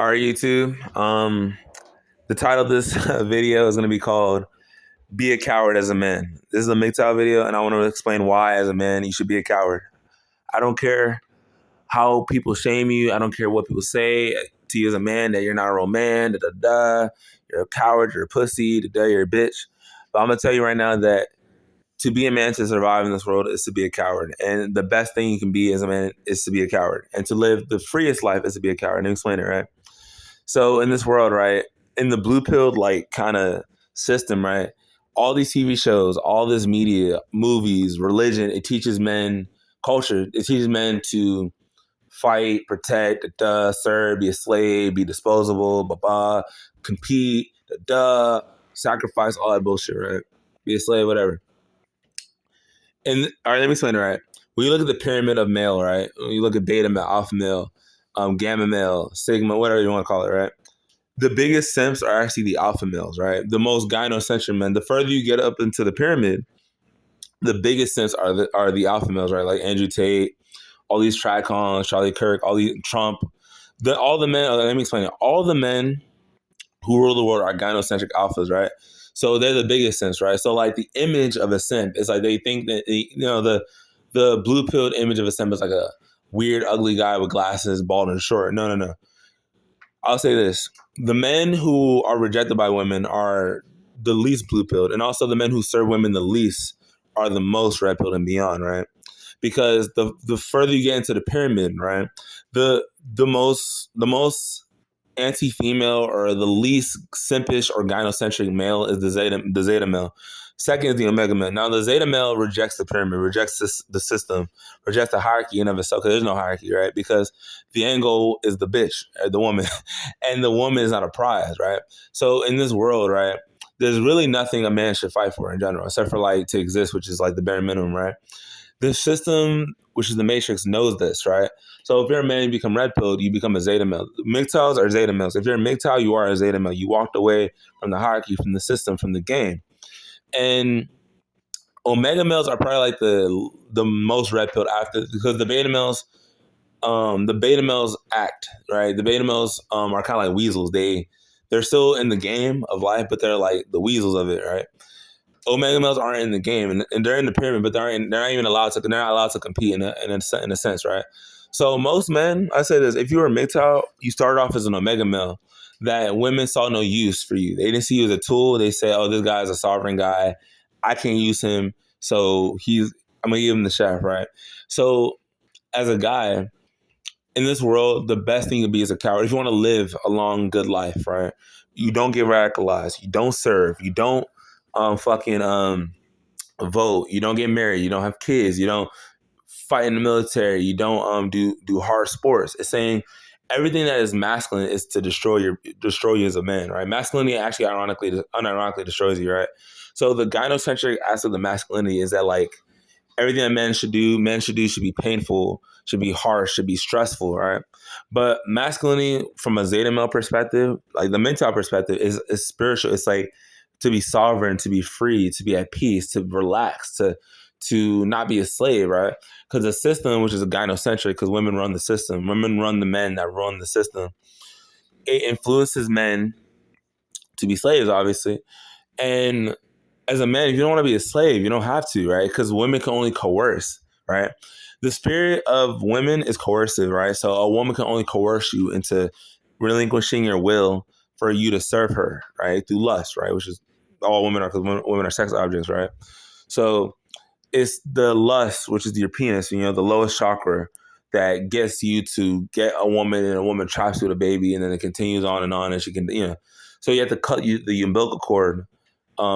All right, YouTube. The title of this video is going to be called "Be a Coward as a Man." This is a MGTOW video, and I want to explain why, as a man, you should be a coward. I don't care how people shame you. I don't care what people say to you as a man, that you're not a real man, you're a coward, you're a pussy, you're a bitch. But I'm going to tell you right now that to be a man, to survive in this world, is to be a coward. And the best thing you can be as a man is to be a coward. And to live the freest life is to be a coward. Let me explain it, right? So in this world, right, in the blue pilled like kind of system, right, all these TV shows, all this media, movies, religion, it teaches men culture. It teaches men to fight, protect, serve, be a slave, be disposable, compete, sacrifice, all that bullshit, right? Be a slave, whatever. And all right, let me explain it, right? When you look at the pyramid of male, right? When you look at beta male, alpha male, gamma male, sigma, whatever you want to call it, right? The biggest simps are actually the alpha males, right? The most gynocentric men. The further you get up into the pyramid, the biggest simps are the alpha males, right? Like Andrew Tate, all these Tricons, Charlie Kirk, all these Trump. All the men. Let me explain it. All the men who rule the world are gynocentric alphas, right? So they're the biggest simps, right? So like the image of a simp is like they think that the blue pilled image of a simp is like a weird, ugly guy with glasses, bald and short. No, no, no. I'll say this. The men who are rejected by women are the least blue pilled, and also the men who serve women the least are the most red pilled and beyond, right? Because the further you get into the pyramid, right, the most anti-female or the least simpish or gynocentric male is the zeta male. Second is the omega male. Now the zeta male rejects the pyramid, rejects the system, rejects the hierarchy in of itself, because there's no hierarchy, right? Because the end goal is the bitch, the woman, and the woman is not a prize, right? So in this world, right, there's really nothing a man should fight for in general, except for like to exist, which is like the bare minimum, right? The system, which is the matrix, knows this, right? So if you're a man, you become red pilled, you become a zeta male. MGTOWs are zeta males. If you're a MGTOW, you are a zeta male. You walked away from the hierarchy, from the system, from the game. And omega males are probably like the most red pilled after, because the beta males act, right? The beta males are kind of like weasels. They're still in the game of life, but they're like the weasels of it, right? Omega males aren't in the game, and they're in the pyramid, but they're not even allowed to. They're not allowed to compete in a sense, right? So most men, I say this: if you were a MGTOW, you started off as an omega male. That women saw no use for you. They didn't see you as a tool. They say, "Oh, this guy is a sovereign guy. I can't use him, so I'm gonna give him the shaft," right? So as a guy in this world, the best thing to be is a coward. If you want to live a long, good life, right? You don't get radicalized. You don't serve. You don't fucking vote. You don't get married. You don't have kids. You don't fight in the military. You don't do hard sports. It's saying everything that is masculine is to destroy you as a man, right? Masculinity actually unironically destroys you, right? So the gynocentric aspect of the masculinity is that like everything that men should do should be painful, should be harsh, should be stressful, right? But masculinity from a zeta male perspective, like the mental perspective, is spiritual. It's like to be sovereign, to be free, to be at peace, to relax, to not be a slave, right? Because the system, which is a gynocentric, because women run the system, women run the men that run the system. It influences men to be slaves, obviously. And as a man, if you don't want to be a slave, you don't have to, right? Because women can only coerce, right? The spirit of women is coercive, right? So a woman can only coerce you into relinquishing your will for you to serve her, right? Through lust, right? Which is all women are, because women are sex objects, right? So it's the lust, which is your penis, the lowest chakra, that gets you to get a woman, and a woman traps you with a baby, and then it continues on, and she can, So you have to cut the umbilical cord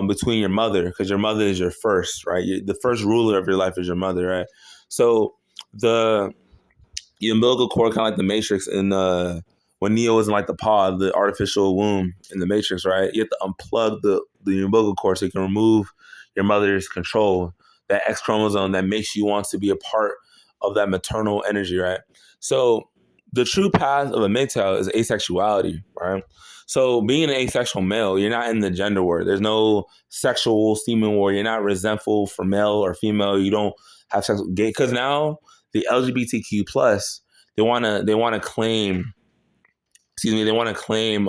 between your mother, because your mother is your first, right? The first ruler of your life is your mother, right? So the umbilical cord, kind of like the Matrix, in when Neo was in like the pod, the artificial womb in the Matrix, right? You have to unplug the umbilical cord so you can remove your mother's control, that X chromosome that makes you want to be a part of that maternal energy, right? So the true path of a MGTOW is asexuality, right? So being an asexual male, you're not in the gender war. There's no sexual semen war. You're not resentful for male or female. You don't have sex with gay, because now the LGBTQ plus, they wanna claim excuse me, they want to claim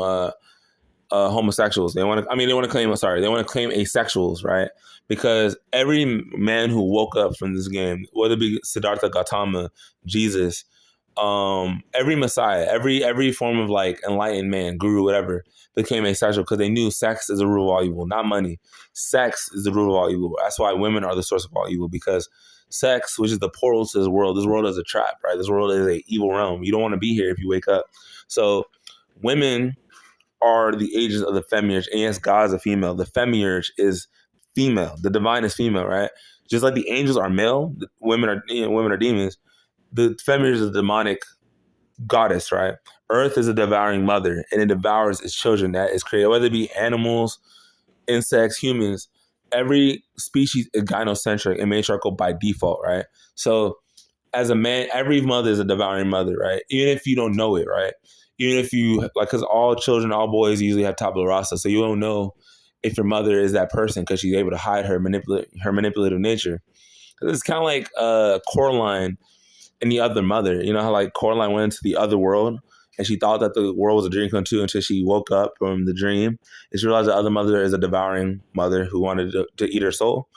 homosexuals. They want to. I mean, they want to claim. Sorry, they want to claim asexuals, right? Because every man who woke up from this game, whether it be Siddhartha Gautama, Jesus, every Messiah, every form of like enlightened man, guru, whatever, became asexual because they knew sex is the root of all evil, not money. Sex is the root of all evil. That's why women are the source of all evil, because sex, which is the portal to this world is a trap, right? This world is a evil realm. You don't want to be here if you wake up. So women are the agents of the femiurge. And yes, God is a female. The femiurge is female. The divine is female, right? Just like the angels are male, women are demons. The femiurge is a demonic goddess, right? Earth is a devouring mother, and it devours its children that is created, whether it be animals, insects, humans. Every species is gynocentric and matriarchal by default, right? So as a man, every mother is a devouring mother, right? Even if you don't know it, right? Even if you like, because all children, all boys usually have tabula rasa, so you don't know if your mother is that person because she's able to hide her manipulative nature. It's kind of like Coraline and the other mother. You know how like Coraline went into the other world and she thought that the world was a dream come true until she woke up from the dream and she realized the other mother is a devouring mother who wanted to eat her soul.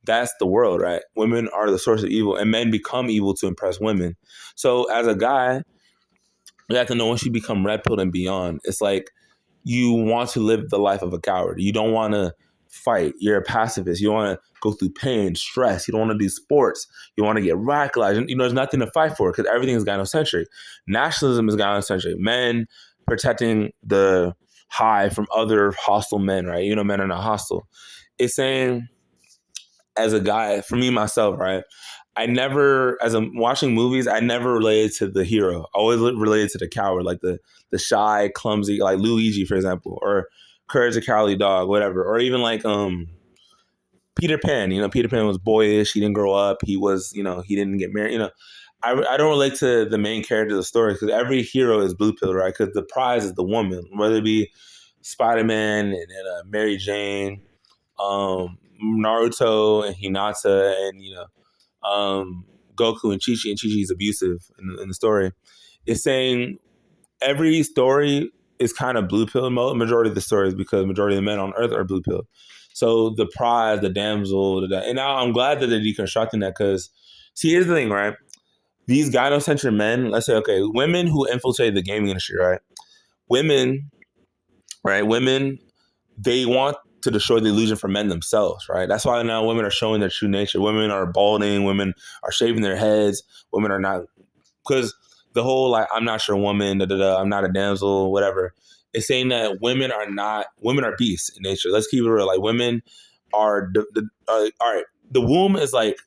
That's the world, right? Women are the source of evil, and men become evil to impress women. So as a guy, you have to know once you become red pilled and beyond, it's like you want to live the life of a coward. You don't want to fight. You're a pacifist. You want to go through pain, stress. You don't want to do sports. You want to get radicalized. You know, there's nothing to fight for because everything is gynocentric. Nationalism is gynocentric. Men protecting the high from other hostile men, right? You know, men are not hostile. It's saying, as a guy, for me myself, right? I never, as I'm watching movies, I never related to the hero. I always related to the coward, like the shy, clumsy, like Luigi, for example, or Courage the Cowardly Dog, whatever, or even like Peter Pan. You know, Peter Pan was boyish. He didn't grow up. He was, you know, he didn't get married. You know, I don't relate to the main character of the story because every hero is blue pill, right? Because the prize is the woman, whether it be Spider-Man and Mary Jane, Naruto and Hinata, and Goku and Chi-Chi, and Chi-Chi is abusive in the story. It's saying every story is kind of blue pill mode. Majority of the stories, because majority of the men on Earth are blue pill. So the prize, the damsel, and now I'm glad that they're deconstructing that because, see, here's the thing, right? These gynocentric men, let's say, okay, women who infiltrate the gaming industry, right? Women, right? Women, they want to destroy the illusion for men themselves, right? That's why now women are showing their true nature. Women are balding. Women are shaving their heads. Women are not, because the whole like I'm not your woman, I'm not a damsel, whatever. It's saying that women are beasts in nature. Let's keep it real. Like women are all right. The womb is like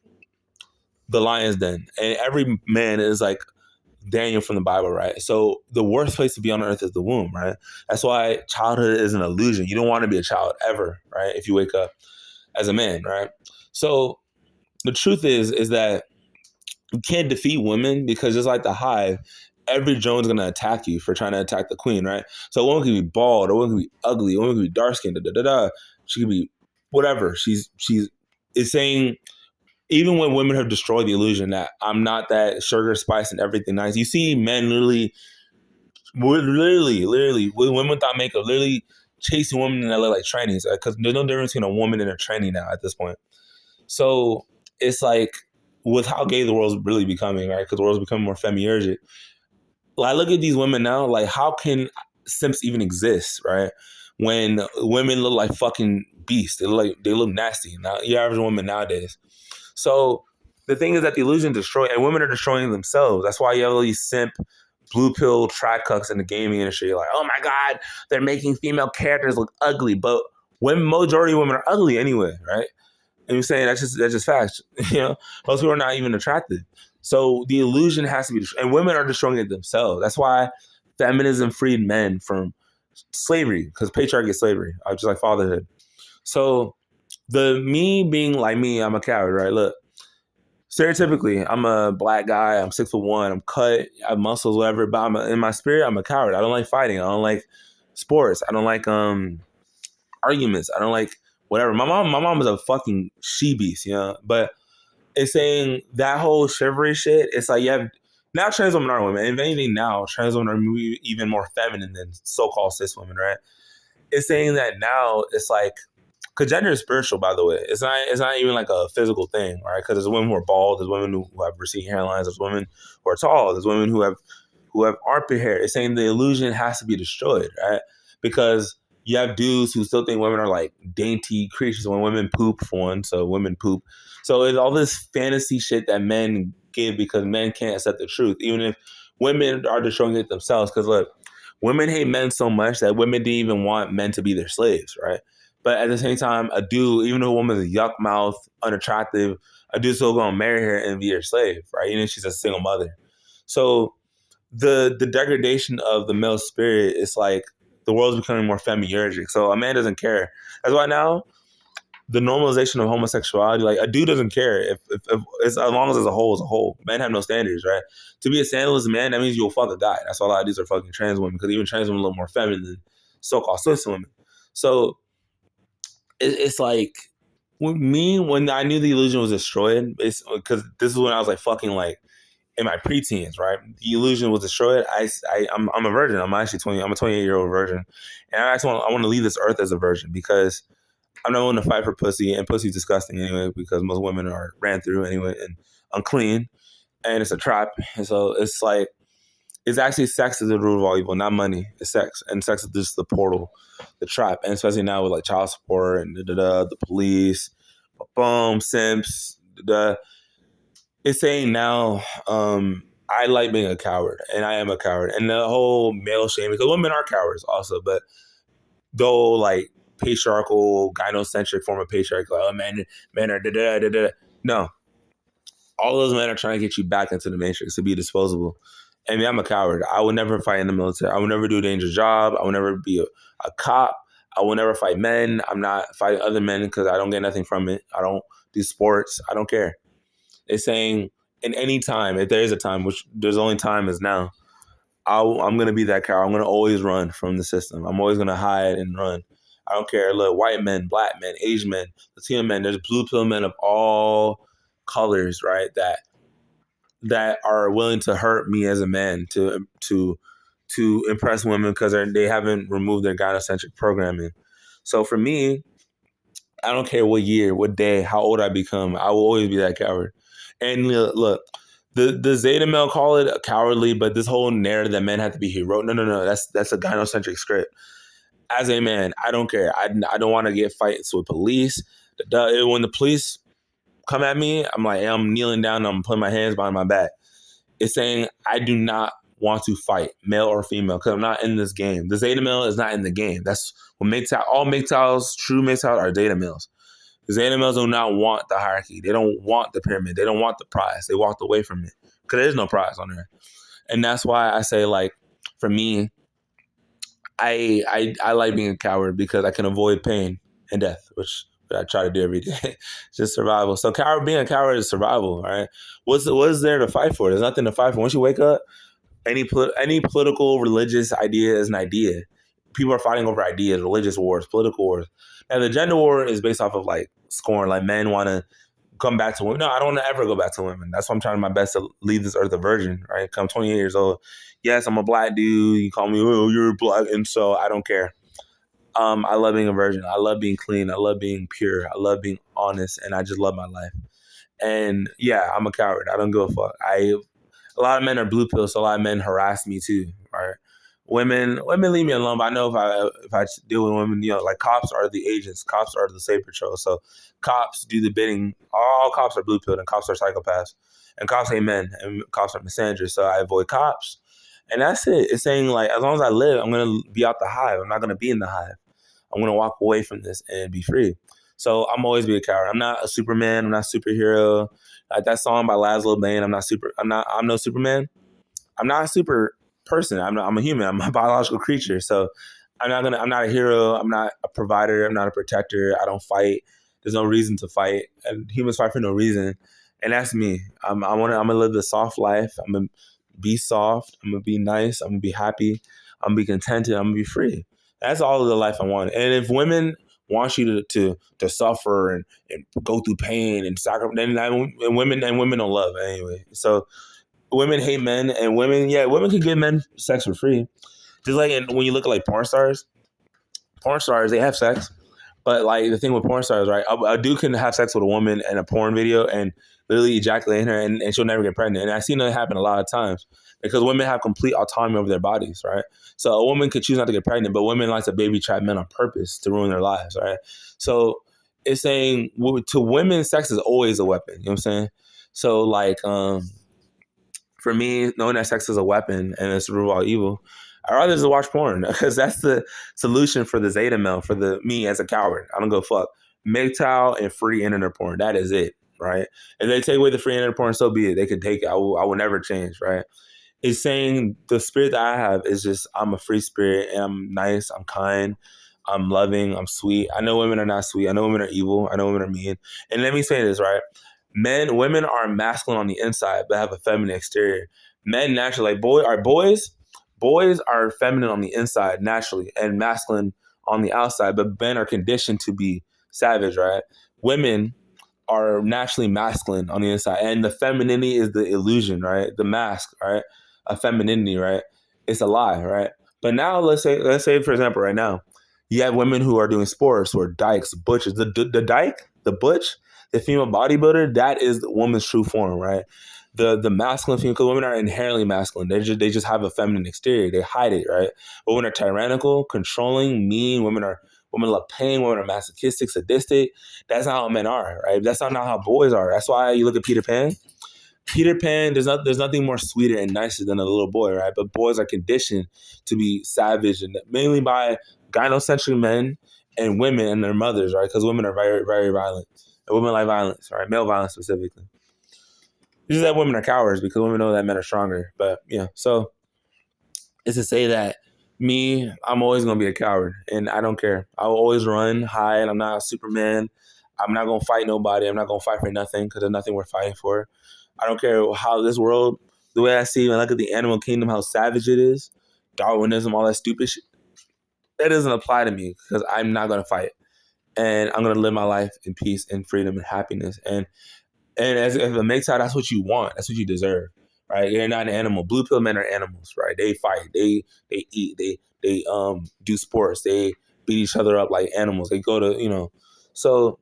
the lion's den, and every man is like Daniel from the Bible, right? So the worst place to be on earth is the womb, right? That's why childhood is an illusion. You don't want to be a child ever, right? If you wake up as a man, right? So the truth is that you can't defeat women because just like the hive, every drone's gonna attack you for trying to attack the queen, right? So a woman can be bald, a woman can be ugly, a woman can be dark skinned, She can be whatever. She's it's saying even when women have destroyed the illusion that I'm not that sugar spice and everything nice. You see men literally, with women without makeup, literally chasing women that look like trannies. Because there's no difference between a woman and a tranny now at this point. So it's like with how gay the world's really becoming, right? Because the world's becoming more femiurgic. Like, I look at these women now, like, how can simps even exist, right? When women look like fucking beasts, they look nasty. Now, your average woman nowadays. So the thing is that the illusion destroyed, and women are destroying themselves. That's why you have all these simp blue pill track cucks in the gaming industry. You're like, oh my god, they're making female characters look ugly, but when majority of women are ugly anyway, right? And you're saying that's just facts. You know, most people are not even attractive. So the illusion has to be destroyed, and women are destroying it themselves. That's why feminism freed men from slavery, because patriarchy is slavery, just like fatherhood. So the me being like me, I'm a coward, right? Look, stereotypically, I'm a black guy. I'm 6'1". I'm cut. I have muscles, whatever. But in my spirit, I'm a coward. I don't like fighting. I don't like sports. I don't like arguments. I don't like whatever. My mom is a fucking she beast, you know. But it's saying that whole chivalry shit. It's like you have Now trans women are women. And if anything, now trans women are even more feminine than so-called cis women, right? It's saying that now it's like, because gender is spiritual, by the way. It's not even like a physical thing, right? Because there's women who are bald, there's women who have receding hairlines, there's women who are tall, there's women who have armpit hair. It's saying the illusion has to be destroyed, right? Because you have dudes who still think women are like dainty creatures when women poop, for one. So women poop. So it's all this fantasy shit that men give because men can't accept the truth, even if women are destroying it themselves. Because look, women hate men so much that women didn't even want men to be their slaves, right? But at the same time, a dude, even though a woman's a yuck mouth, unattractive, a dude's still gonna marry her and be her slave, right? Even if she's a single mother. So the degradation of the male spirit is like the world's becoming more femiurgic. So a man doesn't care. That's why now the normalization of homosexuality, like a dude doesn't care if it's as long as it's a hole is a hole. Men have no standards, right? To be a scandalous man, that means you'll fuck a guy. That's why a lot of these are fucking trans women because even trans women look more feminine than so-called cis women. So it's like when I knew the illusion was destroyed, it's because this is when I was like fucking like in my preteens, right? The illusion was destroyed. I'm a virgin. I'm actually 20. I'm a 28-year-old virgin, and I want to leave this earth as a virgin because I'm not willing to fight for pussy, and pussy's disgusting anyway because most women are ran through anyway and unclean, and it's a trap. And so it's like it's actually sex is the root of all evil, not money. It's sex, and sex is just the portal, the trap, and especially now with like child support and the police, boom, simps, it's saying now, I like being a coward, and I am a coward, and the whole male shaming because women are cowards also, but though like patriarchal, gynocentric form of patriarchy, like, oh men are da da da da. No, all those men are trying to get you back into the matrix to be disposable. I mean, I'm a coward. I would never fight in the military. I would never do a dangerous job. I would never be a cop. I will never fight men. I'm not fighting other men because I don't get nothing from it. I don't do sports. I don't care. It's saying in any time, if there is a time, which there's only time is now, I'm going to be that coward. I'm going to always run from the system. I'm always going to hide and run. I don't care. Look, white men, black men, Asian men, Latino men, there's blue pill men of all colors, right? That are willing to hurt me as a man to impress women because they haven't removed their gynocentric programming. So for me, I don't care what year, what day, how old I become, I will always be that coward. And look, the Zeta male call it cowardly, but this whole narrative that men have to be hero. No. That's a gynocentric script. As a man, I don't care. I don't want to get fights with police. When the police come at me, I'm like, I'm kneeling down, I'm putting my hands behind my back. It's saying I do not want to fight, male or female, because I'm not in this game. The Zeta male is not in the game. That's what MGTOW, all MGTOWs, true MGTOWs are Zeta males. The Zeta males do not want the hierarchy. They don't want the pyramid. They don't want the prize. They walked away from it because there's no prize on there. And that's why I say, like, for me, I like being a coward because I can avoid pain and death, which I try to do every day. It's just survival. So being a coward is survival, right? What is there to fight for? There's nothing to fight for. Once you wake up, any political, religious idea is an idea. People are fighting over ideas, religious wars, political wars. And the gender war is based off of like scorn. Like men want to come back to women. No, I don't want to ever go back to women. That's why I'm trying my best to leave this earth a virgin, right? I'm 28 years old. Yes, I'm a black dude. You call me, oh, you're black. And so I don't care. I love being a virgin. I love being clean. I love being pure. I love being honest. And I just love my life. And yeah, I'm a coward. I don't give a fuck. A lot of men are blue pills, so a lot of men harass me too, right? Women leave me alone. But I know if I deal with women, like cops are the agents, cops are the safe patrol. So cops do the bidding. All cops are blue pilled, and cops are psychopaths, and cops hate men, and cops are misanders. So I avoid cops, and that's it. It's saying like as long as I live, I'm gonna be out the hive. I'm not gonna be in the hive. I'm gonna walk away from this and be free. So I'm always be a coward. I'm not a Superman. I'm not a superhero. Like that song by Laszlo Bane. I'm no Superman. I'm not a super person. I'm a human. I'm a biological creature. So I'm not a hero. I'm not a provider. I'm not a protector. I don't fight. There's no reason to fight. And humans fight for no reason. And that's me. I'm gonna live the soft life. I'm gonna be soft. I'm gonna be nice. I'm gonna be happy. I'm gonna be contented. I'm gonna be free. That's all of the life I want. And if women want you to suffer and go through pain and sacrifice, and women don't love anyway. So women hate men, and women can give men sex for free. Just like when you look at like porn stars, they have sex. But like the thing with porn stars, right? A dude can have sex with a woman in a porn video and literally ejaculate in her, and she'll never get pregnant. And I've seen that happen a lot of times because women have complete autonomy over their bodies, right? So a woman could choose not to get pregnant, but women like to baby trap men on purpose to ruin their lives, right? So it's saying to women, sex is always a weapon. You know what I'm saying? So like, for me, knowing that sex is a weapon and it's the root of all evil, I'd rather just watch porn because that's the solution for the Zeta male, for the me as a coward. I don't go fuck. MGTOW and free internet porn. That is it, right? If they take away the free internet porn, so be it. They can take it. I will never change, right? It's saying the spirit that I have is just I'm a free spirit and I'm nice, I'm kind, I'm loving, I'm sweet. I know women are not sweet. I know women are evil. I know women are mean. And let me say this, right? Women are masculine on the inside but have a feminine exterior. Men naturally, like boys are feminine on the inside naturally and masculine on the outside, but men are conditioned to be savage, right? Women are naturally masculine on the inside, and the femininity is the illusion, right? The mask, right? A femininity, right? It's a lie, right? But now let's say for example, right now, you have women who are doing sports, who are dykes, butches. The dyke, the butch, the female bodybuilder, that is the woman's true form, right? The masculine female, because women are inherently masculine. They just have a feminine exterior. They hide it, right? Women are tyrannical, controlling, mean. Women love pain. Women are masochistic, sadistic. That's not how men are, right? That's not how boys are. That's why you look at Peter Pan. Peter Pan, there's nothing more sweeter and nicer than a little boy, right? But boys are conditioned to be savage, and mainly by gynocentric men and women and their mothers, right? Because women are very, very violent. And women like violence, right? Male violence specifically. It's just that women are cowards because women know that men are stronger. But yeah, so it's to say that me, I'm always gonna be a coward, and I don't care. I will always run, hide. I'm not a Superman. I'm not gonna fight nobody. I'm not gonna fight for nothing because there's nothing worth fighting for. I don't care how this world, the way I see when I look at the animal kingdom, how savage it is, Darwinism, all that stupid shit. That doesn't apply to me because I'm not gonna fight, and I'm gonna live my life in peace and freedom and happiness. And as if a MGTOW, that's what you want. That's what you deserve, right? You're not an animal. Blue pill men are animals, right? They fight. They eat. They do sports. They beat each other up like animals. They go to So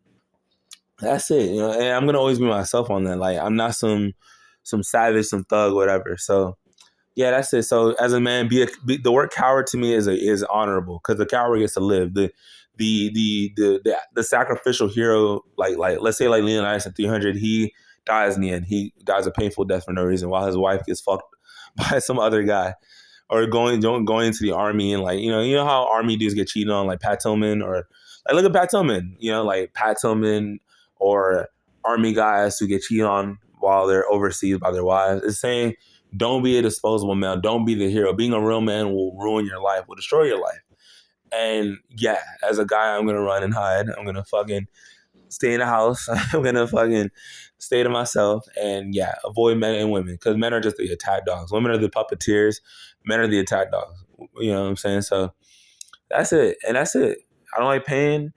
that's it. And I'm gonna always be myself on that. Like I'm not some savage, some thug, whatever. So yeah, that's it. So as a man, the word coward to me is honorable because the coward gets to live. The sacrificial hero, like let's say like Leonidas in 300, he dies in the end. He dies a painful death for no reason, while his wife gets fucked by some other guy, or going into the army and like you know how army dudes get cheated on, like Pat Tillman, or like look at Pat Tillman, like Pat Tillman or army guys who get cheated on while they're overseas by their wives. It's saying don't be a disposable man. Don't be the hero. Being a real man will ruin your life, will destroy your life. And yeah, as a guy, I'm gonna run and hide. I'm gonna fucking stay in the house. I'm gonna fucking stay to myself and yeah, avoid men and women because men are just the attack dogs. Women are the puppeteers. Men are the attack dogs. You know what I'm saying? So that's it. And that's it. I don't like pain.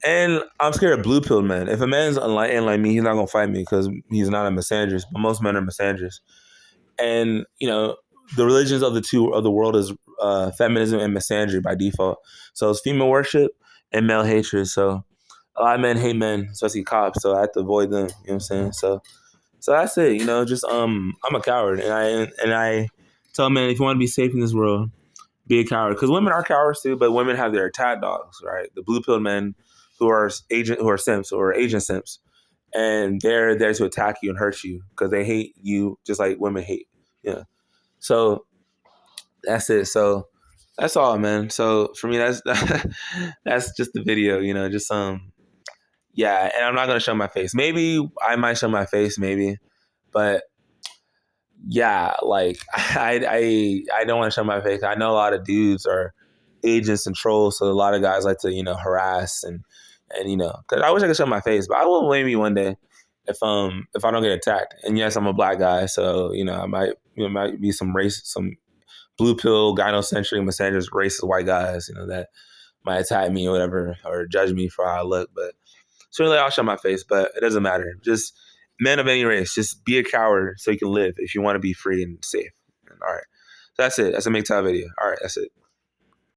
And I'm scared of blue pill men. If a man's enlightened like me, he's not gonna fight me because he's not a misandrist. But most men are misandrists. And the religions of the world is feminism and misandry by default. So it's female worship and male hatred. So a lot of men hate men, especially cops. So I have to avoid them. You know what I'm saying? So that's it. Just I'm a coward, and I tell men if you want to be safe in this world, be a coward. Because women are cowards too, but women have their attack dogs, right? The blue pill men who are simps or agent simps, and they're there to attack you and hurt you because they hate you just like women hate. Yeah. So that's it. So that's all, man. So for me, that's that's just the video. Just yeah. And I'm not gonna show my face. Maybe I might show my face, maybe, but yeah, like I don't want to show my face. I know a lot of dudes are agents and trolls, so a lot of guys like to harass and because I wish I could show my face, but I will blame you one day if I don't get attacked. And yes, I'm a black guy, so I might be some blue pill, gynocentric, misandrist, racist white guys, that might attack me or whatever, or judge me for how I look. But certainly I'll show my face, but it doesn't matter. Just Men of any race, just be a coward so you can live if you want to be free and safe. All right. So that's it. That's a MGTOW video. All right, that's it.